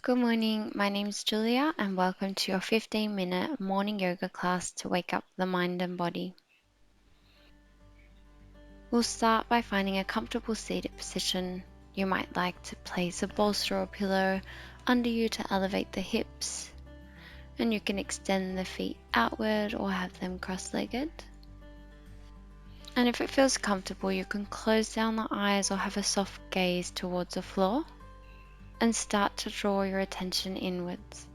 Good morning, my name is Julia and welcome to your 15-minute morning yoga class to wake up the mind and body. We'll start by finding a comfortable seated position. You might like to place a bolster or pillow under you to elevate the hips, and you can extend the feet outward or have them cross-legged. And if it feels comfortable, you can close down the eyes or have a soft gaze towards the floor and start to draw your attention inwards.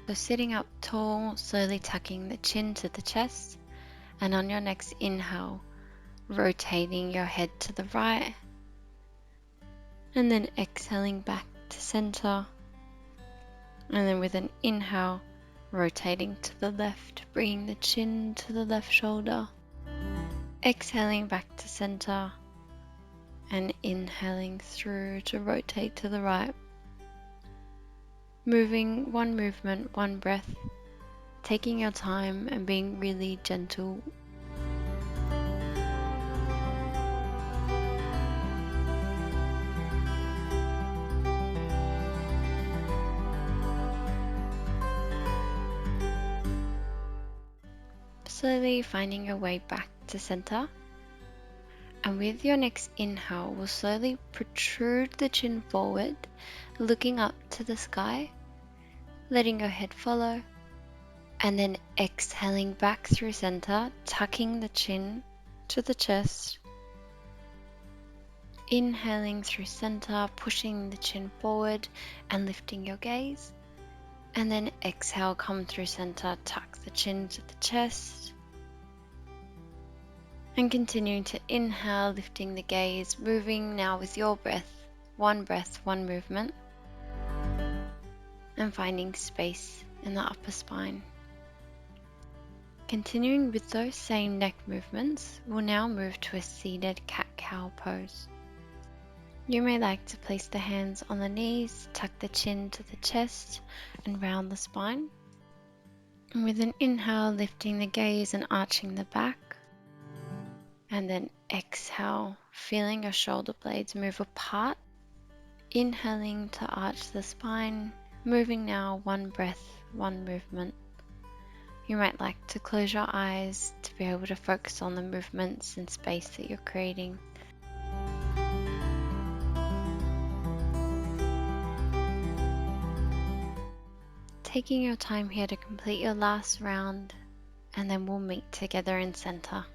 So sitting up tall, slowly tucking the chin to the chest, and on your next inhale, rotating your head to the right, and then exhaling back to center, and then with an inhale, rotating to the left, bringing the chin to the left shoulder, exhaling back to center, and inhaling through to rotate to the right. Moving one movement, one breath, taking your time and being really gentle. Slowly finding your way back to center, and with your next inhale, we'll slowly protrude the chin forward, looking up to the sky, letting your head follow, and then exhaling back through center, tucking the chin to the chest, inhaling through center, pushing the chin forward and lifting your gaze, and then exhale, come through center, tuck the chin to the chest, and continuing to inhale, lifting the gaze, moving now with your breath, one movement, and finding space in the upper spine. Continuing with those same neck movements, we'll now move to a seated cat-cow pose. You may like to place the hands on the knees, tuck the chin to the chest, and round the spine. And with an inhale, lifting the gaze and arching the back. And then exhale, feeling your shoulder blades move apart. Inhaling to arch the spine, moving now one breath, one movement. You might like to close your eyes to be able to focus on the movements and space that you're creating. Taking your time here to complete your last round, and then we'll meet together in center.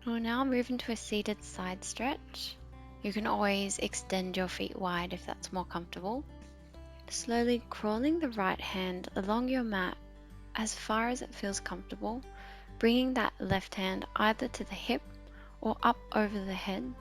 We'll now move into a seated side stretch. You can always extend your feet wide if that's more comfortable. Slowly crawling the right hand along your mat as far as it feels comfortable, bringing that left hand either to the hip or up over the head.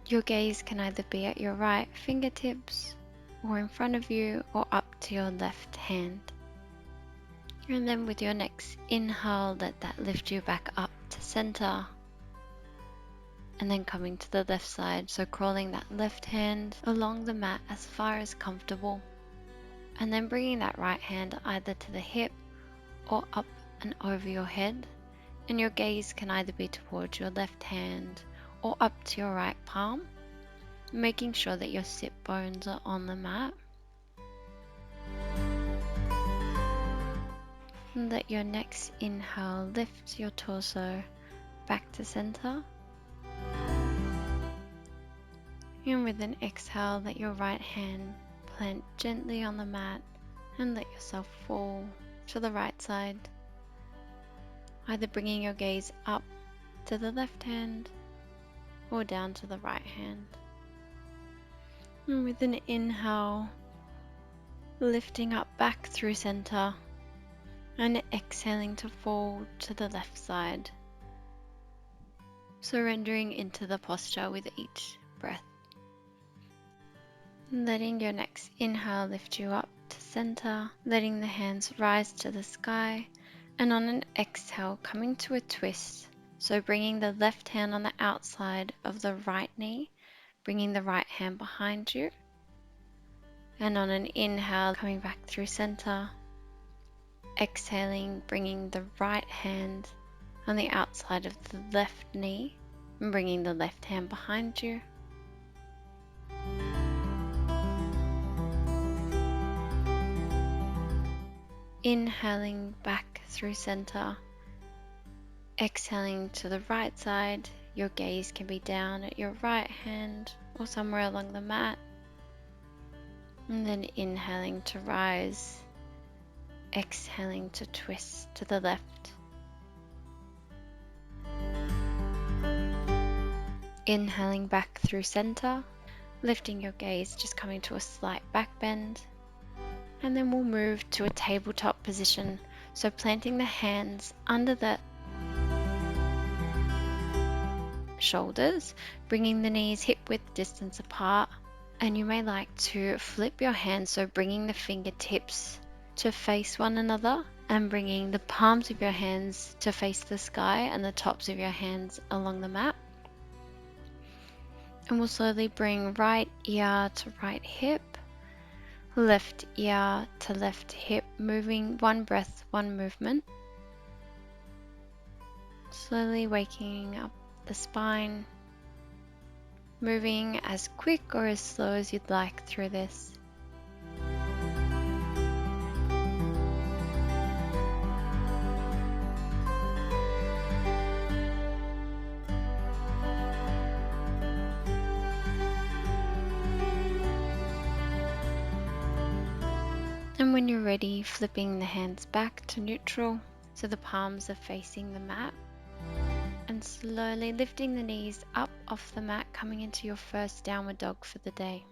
Your gaze can either be at your right fingertips or in front of you or up to your left hand. And then with your next inhale, let that lift you back up to center. And then coming to the left side, so crawling that left hand along the mat as far as comfortable. And then bringing that right hand either to the hip or up and over your head. And your gaze can either be towards your left hand or up to your right palm, making sure that your sit bones are on the mat. And let your next inhale lift your torso back to center. And with an exhale, let your right hand plant gently on the mat and let yourself fall to the right side, either bringing your gaze up to the left hand or down to the right hand. And with an inhale, lifting up back through center and exhaling to fall to the left side, surrendering into the posture with each breath. Letting your next inhale lift you up to center, letting the hands rise to the sky, and on an exhale coming to a twist, so bringing the left hand on the outside of the right knee, bringing the right hand behind you, and on an inhale coming back through center, exhaling bringing the right hand on the outside of the left knee, and bringing the left hand behind you. Inhaling back through center. Exhaling to the right side. Your gaze can be down at your right hand or somewhere along the mat. And then inhaling to rise. Exhaling to twist to the left. Inhaling back through center. Lifting your gaze, just coming to a slight back bend. And then we'll move to a tabletop position. So planting the hands under the shoulders, bringing the knees hip width distance apart. And you may like to flip your hands, so bringing the fingertips to face one another and bringing the palms of your hands to face the sky and the tops of your hands along the mat. And we'll slowly bring right ear to right hip, left ear to left hip, moving one breath, one movement. Slowly waking up the spine, moving as quick or as slow as you'd like through this. And when you're ready, flipping the hands back to neutral so the palms are facing the mat. And slowly lifting the knees up off the mat, coming into your first downward dog for the day.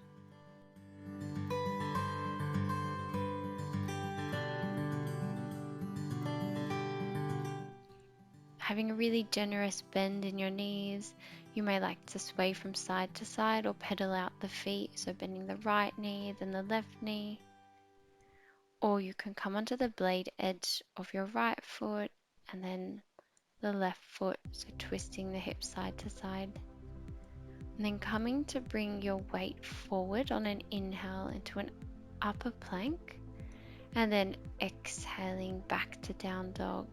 Having a really generous bend in your knees. You may like to sway from side to side or pedal out the feet, so bending the right knee, then the left knee. Or you can come onto the blade edge of your right foot and then the left foot, so twisting the hips side to side. And then coming to bring your weight forward on an inhale into an upper plank, and then exhaling back to down dog.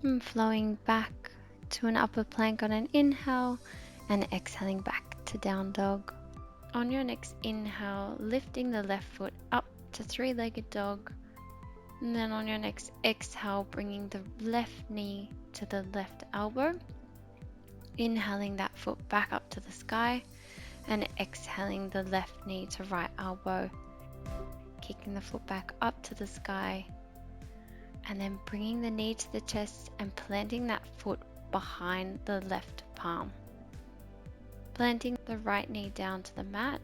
And flowing back to an upper plank on an inhale and exhaling back to down dog. On your next inhale, lifting the left foot up to three-legged dog. And then on your next exhale, bringing the left knee to the left elbow. Inhaling that foot back up to the sky and exhaling the left knee to right elbow. Kicking the foot back up to the sky and then bringing the knee to the chest and planting that foot behind the left palm. Planting the right knee down to the mat,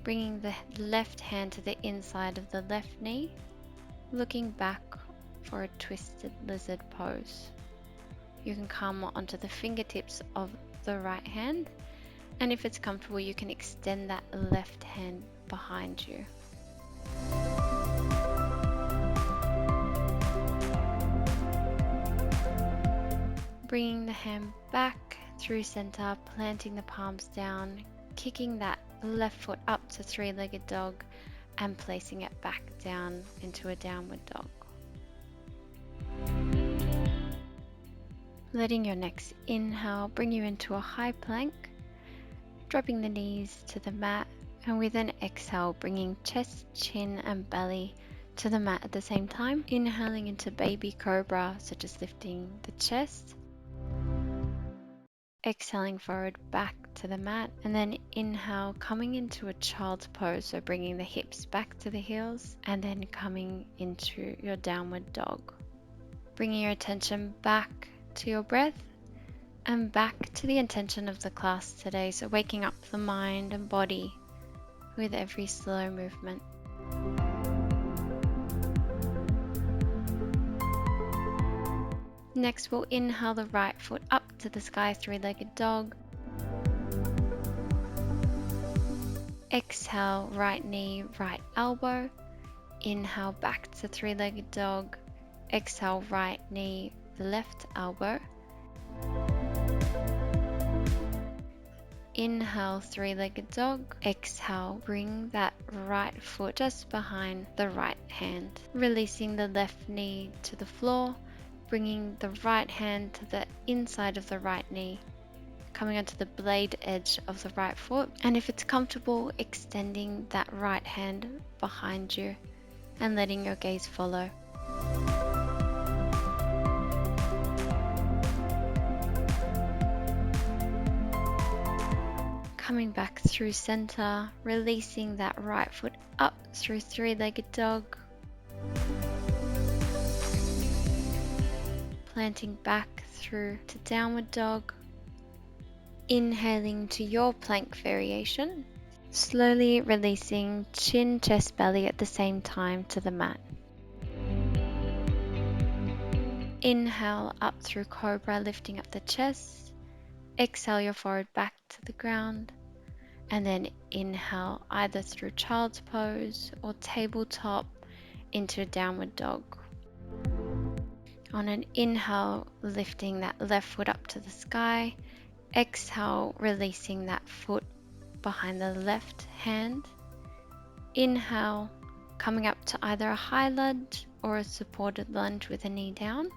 bringing the left hand to the inside of the left knee, looking back for a twisted lizard pose. You can come onto the fingertips of the right hand, and if it's comfortable, you can extend that left hand behind you. Bringing the hand back through center, planting the palms down, kicking that left foot up to three-legged dog and placing it back down into a downward dog. Letting your next inhale bring you into a high plank, dropping the knees to the mat, and with an exhale bringing chest, chin and belly to the mat at the same time. Inhaling into baby cobra, so just lifting the chest. Exhaling forward back to the mat, and then inhale coming into a child's pose, so bringing the hips back to the heels and then coming into your downward dog. Bringing your attention back to your breath and back to the intention of the class today, so waking up the mind and body with every slow movement. Next, we'll inhale the right foot up to the sky, three-legged dog. Exhale, right knee, right elbow. Inhale back to three-legged dog. Exhale, right knee, left elbow. Inhale, three-legged dog. Exhale, bring that right foot just behind the right hand. Releasing the left knee to the floor. Bringing the right hand to the inside of the right knee, coming onto the blade edge of the right foot, and if it's comfortable, extending that right hand behind you and letting your gaze follow. Coming back through center, releasing that right foot up through three-legged dog. Planting back through to downward dog. Inhaling to your plank variation. Slowly releasing chin, chest, belly at the same time to the mat. Inhale up through cobra, lifting up the chest. Exhale your forehead back to the ground. And then inhale either through child's pose or tabletop into downward dog. On an inhale, lifting that left foot up to the sky. Exhale, releasing that foot behind the left hand. Inhale, coming up to either a high lunge or a supported lunge with a knee down.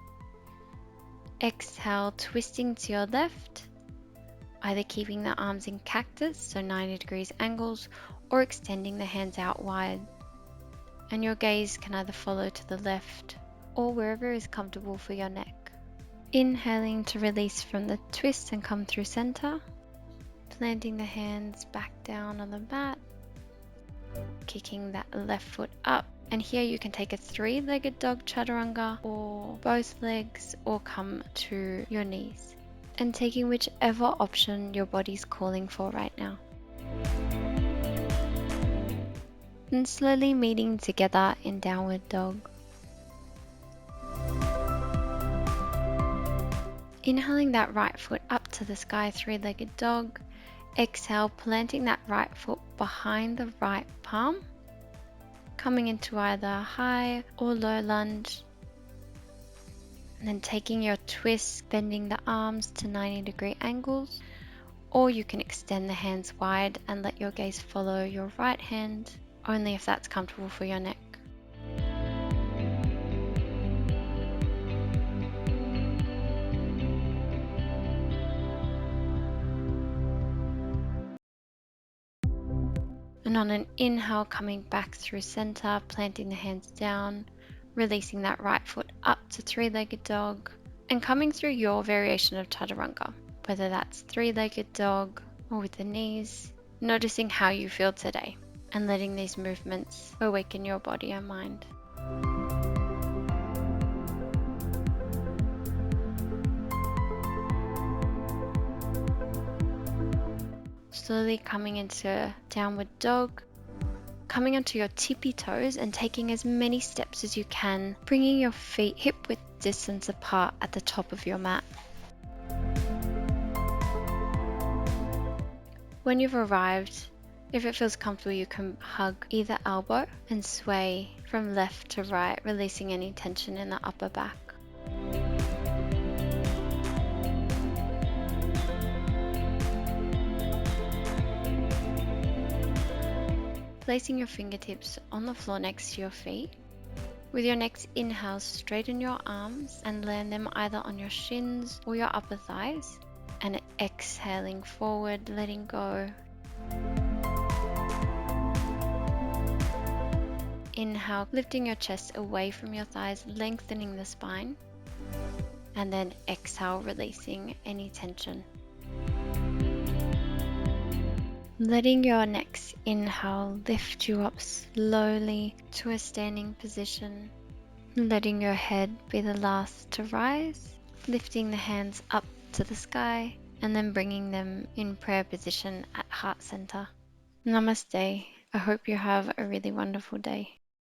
Exhale, twisting to your left, either keeping the arms in cactus, so 90 degrees angles, or extending the hands out wide. And your gaze can either follow to the left or wherever is comfortable for your neck. Inhaling to release from the twist and come through center. Planting the hands back down on the mat. Kicking that left foot up. And here you can take a three-legged dog chaturanga or both legs or come to your knees. And taking whichever option your body's calling for right now. And slowly meeting together in downward dog. Inhaling that right foot up to the sky, three-legged dog. Exhale, planting that right foot behind the right palm. Coming into either high or low lunge. And then taking your twist, bending the arms to 90-degree angles. Or you can extend the hands wide and let your gaze follow your right hand, only if that's comfortable for your neck. And on an inhale, coming back through center, planting the hands down, releasing that right foot up to three-legged dog, and coming through your variation of chaturanga, whether that's three-legged dog or with the knees, noticing how you feel today and letting these movements awaken your body and mind. Slowly coming into downward dog, coming onto your tippy toes and taking as many steps as you can, bringing your feet hip width distance apart at the top of your mat. When you've arrived, if it feels comfortable, you can hug either elbow and sway from left to right, releasing any tension in the upper back. Placing your fingertips on the floor next to your feet. With your next inhale, straighten your arms and land them either on your shins or your upper thighs. And exhaling forward, letting go. Inhale, lifting your chest away from your thighs, lengthening the spine. And then exhale, releasing any tension. Letting your next inhale lift you up slowly to a standing position. Letting your head be the last to rise. Lifting the hands up to the sky and then bringing them in prayer position at heart center. Namaste. I hope you have a really wonderful day.